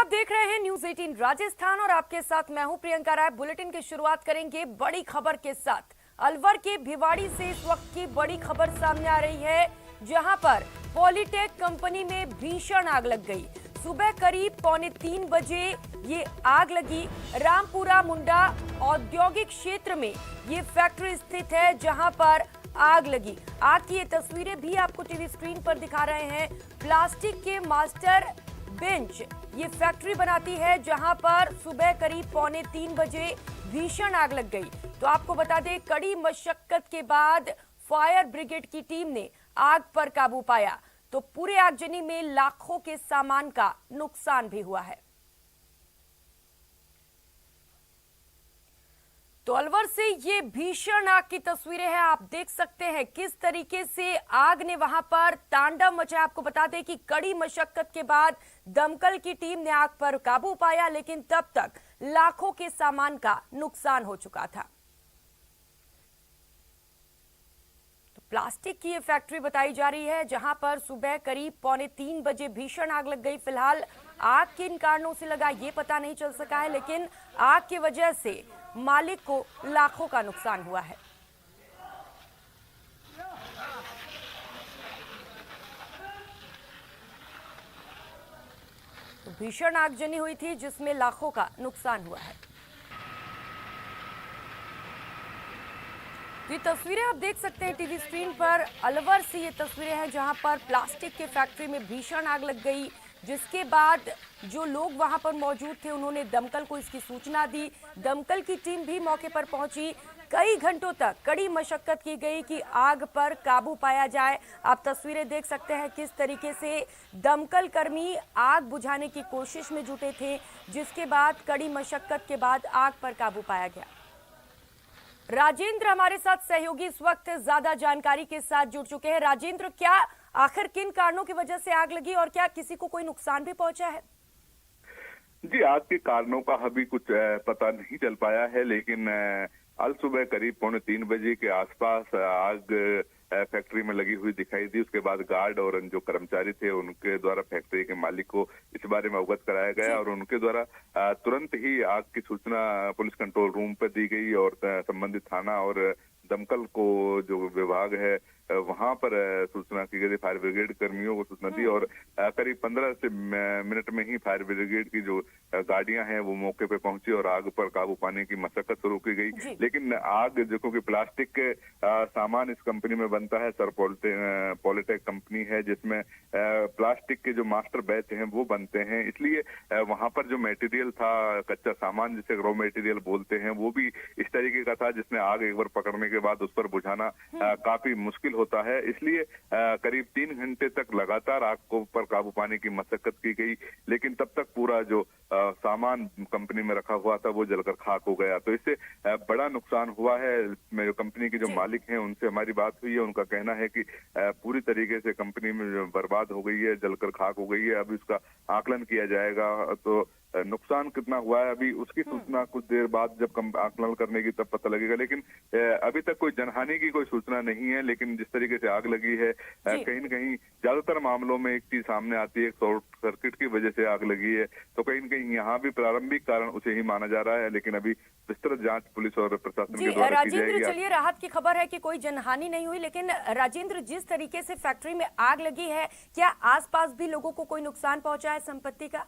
आप देख रहे हैं न्यूज 18 राजस्थान और आपके साथ मैं हूं प्रियंका राय। बुलेटिन की शुरुआत करेंगे बड़ी खबर के साथ। अलवर के भिवाड़ी से इस वक्त की बड़ी खबर सामने आ रही है, जहां पर पॉलिटेक कंपनी में भीषण आग लग गई। सुबह करीब 2:45 बजे ये आग लगी। रामपुरा मुंडा औद्योगिक क्षेत्र में ये फैक्ट्री स्थित है, जहां पर आग लगी। आग की ये तस्वीरें भी आपको टीवी स्क्रीन पर दिखा रहे हैं। प्लास्टिक के मास्टर बेंच ये फैक्ट्री बनाती है, जहां पर सुबह करीब 2:45 बजे भीषण आग लग गई। तो आपको बता दें, कड़ी मशक्कत के बाद फायर ब्रिगेड की टीम ने आग पर काबू पाया। तो पूरे आगजनी में लाखों के सामान का नुकसान भी हुआ है। तो अलवर से ये भीषण आग की तस्वीरें हैं, आप देख सकते हैं किस तरीके से आग ने वहां पर तांडव मचाया। आपको बता दें कि कड़ी मशक्कत के बाद दमकल की टीम ने आग पर काबू पाया, लेकिन तब तक लाखों के सामान का नुकसान हो चुका था। तो प्लास्टिक की ये फैक्ट्री बताई जा रही है, जहां पर सुबह करीब 2:45 बजे भीषण आग लग गई। फिलहाल आग किन कारणों से लगा ये पता नहीं चल सका है, लेकिन आग की वजह से मालिक को लाखों का नुकसान हुआ है। तो भीषण आगजनी हुई थी, जिसमें लाखों का नुकसान हुआ है। ये तस्वीरें आप देख सकते हैं टीवी स्क्रीन पर। अलवर से ये तस्वीरें हैं, जहां पर प्लास्टिक के फैक्ट्री में भीषण आग लग गई, जिसके बाद जो लोग वहां पर मौजूद थे उन्होंने दमकल को इसकी सूचना दी। दमकल की टीम भी मौके पर पहुंची। कई घंटों तक कड़ी मशक्कत की गई कि आग पर काबू पाया जाए। आप तस्वीरें देख सकते हैं किस तरीके से दमकल कर्मी आग बुझाने की कोशिश में जुटे थे, जिसके बाद कड़ी मशक्कत के बाद आग पर काबू पाया गया। राजेंद्र हमारे साथ सहयोगी इस वक्त ज्यादा जानकारी के साथ जुड़ चुके हैं। राजेंद्र, क्या आखिर किन कारणों की वजह से आग लगी और क्या किसी को कोई नुकसान भी पहुंचा है? जी, आग के कारणों का अभी कुछ पता नहीं चल पाया है, लेकिन आज सुबह करीब 2:45 बजे के आसपास आग फैक्ट्री में लगी हुई दिखाई दी। उसके बाद गार्ड और जो कर्मचारी थे उनके द्वारा फैक्ट्री के मालिक को इस बारे में अवगत कराया गया और उनके द्वारा तुरंत ही आग की सूचना पुलिस कंट्रोल रूम पर दी गई और संबंधित थाना और दमकल को जो विभाग है वहां पर सूचना की गई। फायर ब्रिगेड कर्मियों को सूचना दी और करीब 15 से मिनट में ही फायर ब्रिगेड की जो गाड़ियां हैं वो मौके पे पहुंची और आग पर काबू पाने की मशक्कत शुरू की गई। लेकिन आग जो क्योंकि प्लास्टिक के सामान इस कंपनी में बनता है, सर पॉलिटेक कंपनी है जिसमें प्लास्टिक के जो मास्टर बैच हैं वो बनते हैं, इसलिए वहां पर जो मटेरियल था, कच्चा सामान जिसे रॉ मटेरियल बोलते हैं, वो भी इस तरीके का था जिसने आग एक बार पकड़ने के बाद उस पर बुझाना काफी मुश्किल होता है। इसलिए करीब 3 घंटे तक लगातार आग को पर काबू पाने की मशक्कत की गई, लेकिन तब तक पूरा जो सामान कंपनी में रखा हुआ था वो जलकर खाक हो गया। तो इससे बड़ा नुकसान हुआ है। जो कंपनी के जो मालिक हैं उनसे हमारी बात हुई है, उनका कहना है कि पूरी तरीके से कंपनी में बर्बाद हो गई है, जलकर खाक हो गई है। अभी उसका आकलन किया जाएगा, तो नुकसान कितना हुआ है अभी उसकी सूचना कुछ देर बाद जब आकलन करने की तब पता लगेगा। लेकिन अभी तक कोई जनहानि की कोई सूचना नहीं है। लेकिन जिस तरीके से आग लगी है, कहीं न कहीं ज्यादातर मामलों में एक चीज सामने आती है, शॉर्ट सर्किट की वजह से आग लगी है। तो कहीं न कहीं यहाँ भी प्रारंभिक कारण उसे ही माना जा रहा है, लेकिन अभी विस्तृत जांच पुलिस और प्रशासन के द्वारा की जाएगी। राजेंद्र, चलिए, राहत की खबर है कि कोई जनहानि नहीं हुई, लेकिन राजेंद्र, जिस तरीके से फैक्ट्री में आग लगी है, क्या आसपास भी लोगों को कोई नुकसान पहुंचा है संपत्ति का?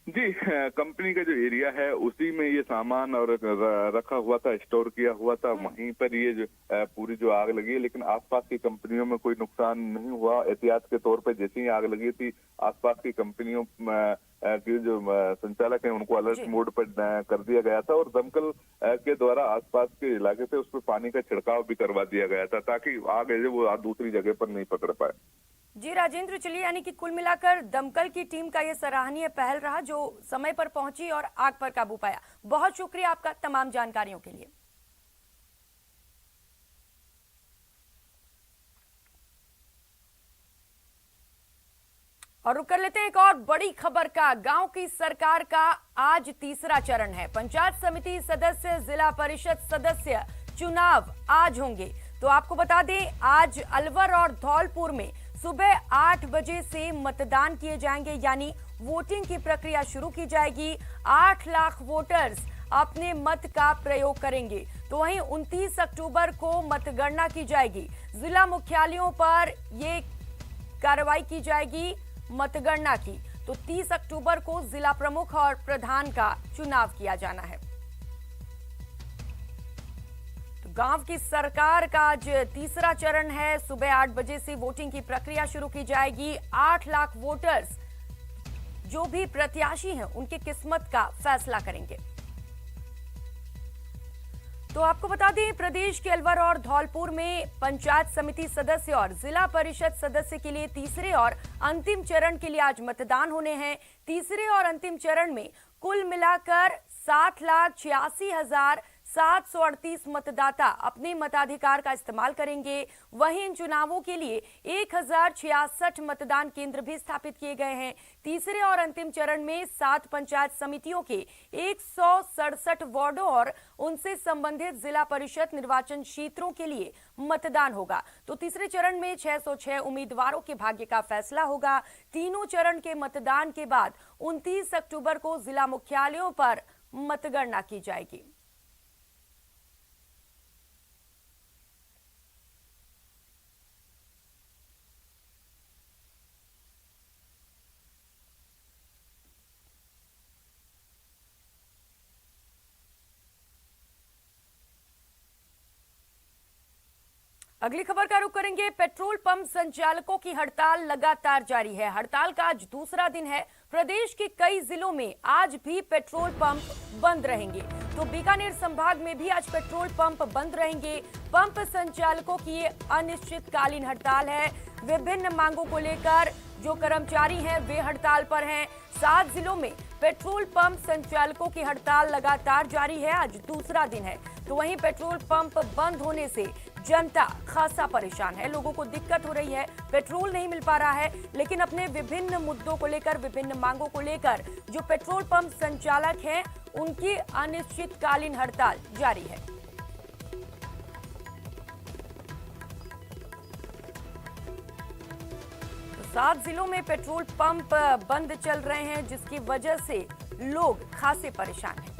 जी, कंपनी का जो एरिया है उसी में ये सामान और रखा हुआ था, स्टोर किया हुआ था, वहीं पर ये जो पूरी जो आग लगी है। लेकिन आसपास की कंपनियों में कोई नुकसान नहीं हुआ। एहतियात के तौर पे जैसे ही आग लगी थी, आसपास की कंपनियों के जो संचालक हैं उनको अलर्ट मोड पर कर दिया गया था और दमकल के द्वारा आसपास के इलाके से उस पर पानी का छिड़काव भी करवा दिया गया था, ताकि आग है वो दूसरी जगह पर नहीं पकड़ पाए। जी राजेंद्र, चलिए, यानी कि कुल मिलाकर दमकल की टीम का ये सराहनीय पहल रहा, जो समय पर पहुंची और आग पर काबू पाया। बहुत शुक्रिया आपका तमाम जानकारियों के लिए। और रुक कर लेते हैं एक और बड़ी खबर का। गांव की सरकार का आज तीसरा चरण है। पंचायत समिति सदस्य, जिला परिषद सदस्य चुनाव आज होंगे। तो आपको बता दें, आज अलवर और धौलपुर में सुबह 8 बजे से मतदान किए जाएंगे, यानी वोटिंग की प्रक्रिया शुरू की जाएगी। 8 लाख वोटर्स अपने मत का प्रयोग करेंगे। तो वहीं 29 अक्टूबर को मतगणना की जाएगी। जिला मुख्यालयों पर ये कार्रवाई की जाएगी मतगणना की। तो 30 अक्टूबर को जिला प्रमुख और प्रधान का चुनाव किया जाना है। तो गांव की सरकार का आज तीसरा चरण है। सुबह 8 बजे से वोटिंग की प्रक्रिया शुरू की जाएगी। 8 लाख वोटर्स जो भी प्रत्याशी हैं उनकी किस्मत का फैसला करेंगे। तो आपको बता दें, प्रदेश के अलवर और धौलपुर में पंचायत समिति सदस्य और जिला परिषद सदस्य के लिए तीसरे और अंतिम चरण के लिए आज मतदान होने हैं। तीसरे और अंतिम चरण में कुल मिलाकर 7,86,738 मतदाता अपने मताधिकार का इस्तेमाल करेंगे। वहीं इन चुनावों के लिए 1066 मतदान केंद्र भी स्थापित किए गए हैं। तीसरे और अंतिम चरण में 7 पंचायत समितियों के 167 वार्डों और उनसे संबंधित जिला परिषद निर्वाचन क्षेत्रों के लिए मतदान होगा। तो तीसरे चरण में 606 उम्मीदवारों के भाग्य का फैसला होगा। तीनों चरण के मतदान के बाद 29 अक्टूबर को जिला मुख्यालयों पर मतगणना की जाएगी। अगली खबर का रुख करेंगे। पेट्रोल पंप संचालकों की हड़ताल लगातार जारी है। हड़ताल का आज दूसरा दिन है। प्रदेश के कई जिलों में आज भी पेट्रोल पंप बंद रहेंगे। तो बीकानेर संभाग में भी आज पेट्रोल पंप बंद रहेंगे। पंप संचालकों की ये अनिश्चितकालीन हड़ताल है। विभिन्न मांगों को लेकर जो कर्मचारी हैं वे हड़ताल पर हैं। 7 जिलों में पेट्रोल पंप संचालकों की हड़ताल लगातार जारी है। आज दूसरा दिन है। तो वहीं पेट्रोल पंप बंद होने से जनता खासा परेशान है। लोगों को दिक्कत हो रही है, पेट्रोल नहीं मिल पा रहा है। लेकिन अपने विभिन्न मुद्दों को लेकर, विभिन्न मांगों को लेकर जो पेट्रोल पंप संचालक हैं उनकी अनिश्चितकालीन हड़ताल जारी है। तो 7 जिलों में पेट्रोल पंप बंद चल रहे हैं, जिसकी वजह से लोग खासे परेशान हैं।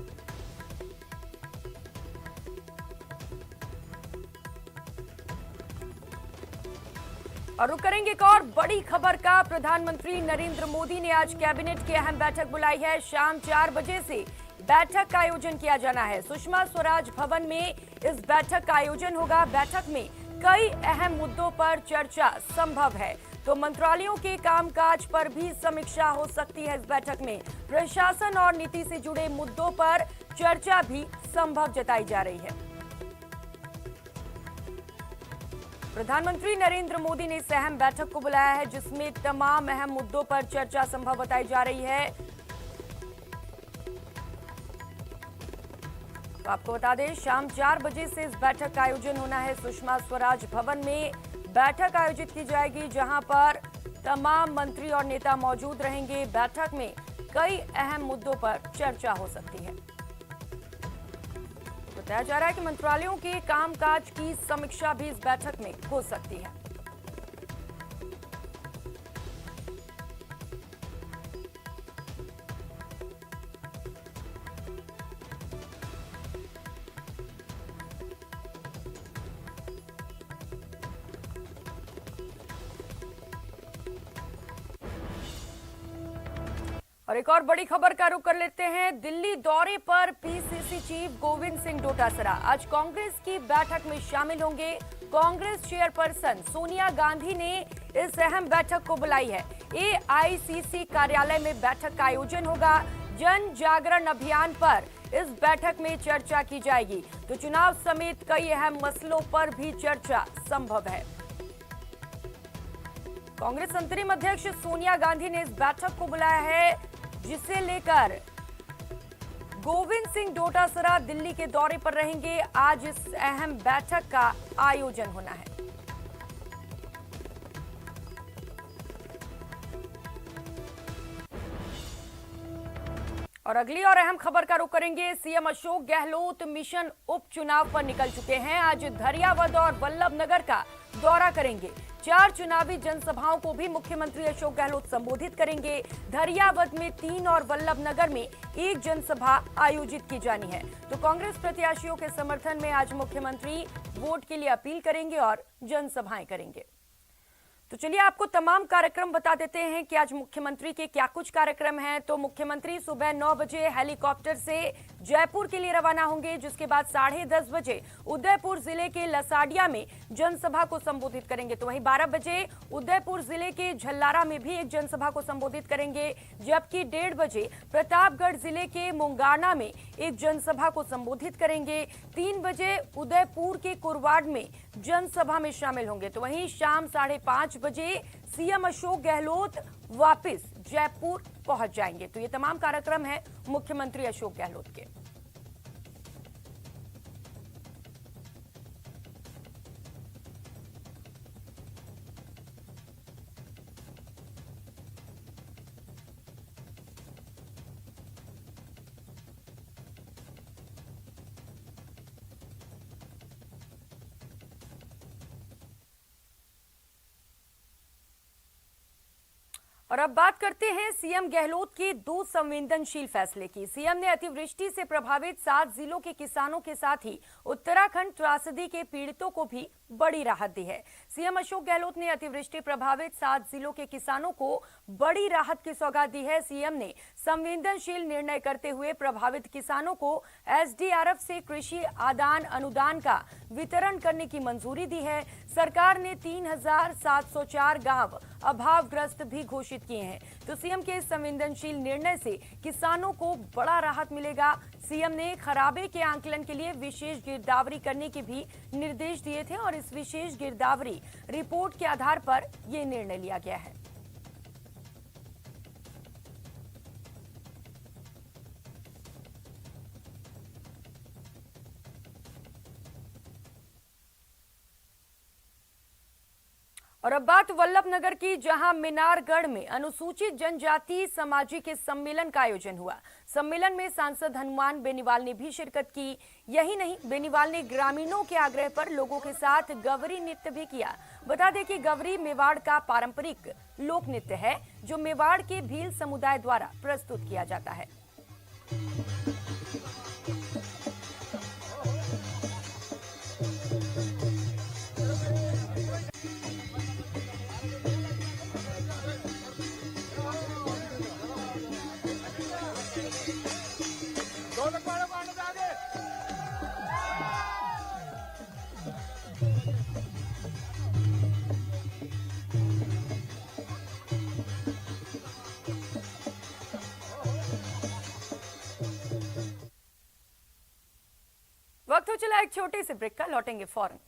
और रुक करेंगे एक और बड़ी खबर का। प्रधानमंत्री नरेंद्र मोदी ने आज कैबिनेट की अहम बैठक बुलाई है। शाम 4 बजे से बैठक का आयोजन किया जाना है। सुषमा स्वराज भवन में इस बैठक का आयोजन होगा। बैठक में कई अहम मुद्दों पर चर्चा संभव है। तो मंत्रालयों के कामकाज पर भी समीक्षा हो सकती है। इस बैठक में प्रशासन और नीति से जुड़े मुद्दों पर चर्चा भी संभव जताई जा रही है। प्रधानमंत्री नरेंद्र मोदी ने इस अहम बैठक को बुलाया है, जिसमें तमाम अहम मुद्दों पर चर्चा संभव बताई जा रही है। तो आपको बता दें, शाम 4 बजे से इस बैठक का आयोजन होना है। सुषमा स्वराज भवन में बैठक आयोजित की जाएगी, जहां पर तमाम मंत्री और नेता मौजूद रहेंगे। बैठक में कई अहम मुद्दों पर चर्चा हो सकती है। बताया जा रहा है कि मंत्रालयों के कामकाज की समीक्षा भी इस बैठक में हो सकती है। और एक और बड़ी खबर का रुख कर लेते हैं। दिल्ली दौरे पर पीसीसी चीफ गोविंद सिंह डोटासरा आज कांग्रेस की बैठक में शामिल होंगे। कांग्रेस चेयरपर्सन सोनिया गांधी ने इस अहम बैठक को बुलाई है। एआईसीसी कार्यालय में बैठक का आयोजन होगा। जन जागरण अभियान पर इस बैठक में चर्चा की जाएगी। तो चुनाव समेत कई अहम मसलों पर भी चर्चा संभव है। कांग्रेस अंतरिम अध्यक्ष सोनिया गांधी ने इस बैठक को बुलाया है, जिसे लेकर गोविंद सिंह डोटासरा दिल्ली के दौरे पर रहेंगे। आज इस अहम बैठक का आयोजन होना है। और अगली और अहम खबर का रुख करेंगे। सीएम अशोक गहलोत मिशन उपचुनाव पर निकल चुके हैं। आज धरियावद और वल्लभ नगर का दौरा करेंगे। 4 चुनावी जनसभाओं को भी मुख्यमंत्री अशोक गहलोत संबोधित करेंगे। धरियावद में 3 और वल्लभनगर में 1 जनसभा आयोजित की जानी है। तो कांग्रेस प्रत्याशियों के समर्थन में आज मुख्यमंत्री वोट के लिए अपील करेंगे और जनसभाएं करेंगे। तो चलिए आपको तमाम कार्यक्रम बता देते हैं कि आज मुख्यमंत्री के क्या कुछ कार्यक्रम हैं। तो मुख्यमंत्री सुबह 9 बजे हेलीकॉप्टर से जयपुर के लिए रवाना होंगे, जिसके बाद 10:30 बजे उदयपुर जिले के लसाडिया में जनसभा को संबोधित करेंगे। तो वहीं 12 बजे उदयपुर जिले के झल्लारा में भी एक जनसभा को संबोधित करेंगे, जबकि 1:30 बजे प्रतापगढ़ जिले के मुंगाना में एक जनसभा को संबोधित करेंगे। 3 बजे उदयपुर के कुरवाड़ में जनसभा में शामिल होंगे। तो वहीं शाम 5:30 बजे सीएम अशोक गहलोत वापस जयपुर पहुंच जाएंगे। तो ये तमाम कार्यक्रम है मुख्यमंत्री अशोक गहलोत के। और अब बात करते हैं सीएम गहलोत के 2 संवेदनशील फैसले की। सीएम ने अतिवृष्टि से प्रभावित 7 जिलों के किसानों के साथ ही उत्तराखंड त्रासदी के पीड़ितों को भी बड़ी राहत दी है। सीएम अशोक गहलोत ने अतिवृष्टि प्रभावित 7 जिलों के किसानों को बड़ी राहत की सौगात दी है। सीएम ने संवेदनशील निर्णय करते हुए प्रभावित किसानों को एसडीआरएफ से कृषि आदान अनुदान का वितरण करने की मंजूरी दी है। सरकार ने 3704 गांव अभावग्रस्त भी घोषित किए हैं। तो सीएम के इस संवेदनशील निर्णय से किसानों को बड़ा राहत मिलेगा। सीएम ने खराबे के आंकलन के लिए विशेष गिरदावरी करने के भी निर्देश दिए थे और इस विशेष गिरदावरी रिपोर्ट के आधार पर यह निर्णय लिया गया है। और अब बात वल्लभनगर की, जहां मीनारगढ़ में अनुसूचित जनजाति सामाजिक सम्मेलन का आयोजन हुआ। सम्मेलन में सांसद हनुमान बेनीवाल ने भी शिरकत की। यही नहीं, बेनीवाल ने ग्रामीणों के आग्रह पर लोगों के साथ गवरी नृत्य भी किया। बता दें कि गवरी मेवाड़ का पारंपरिक लोक नृत्य है, जो मेवाड़ के भील समुदाय द्वारा प्रस्तुत किया जाता है। वक्त हो चला एक छोटे से ब्रेक का, लौटेंगे फौरन।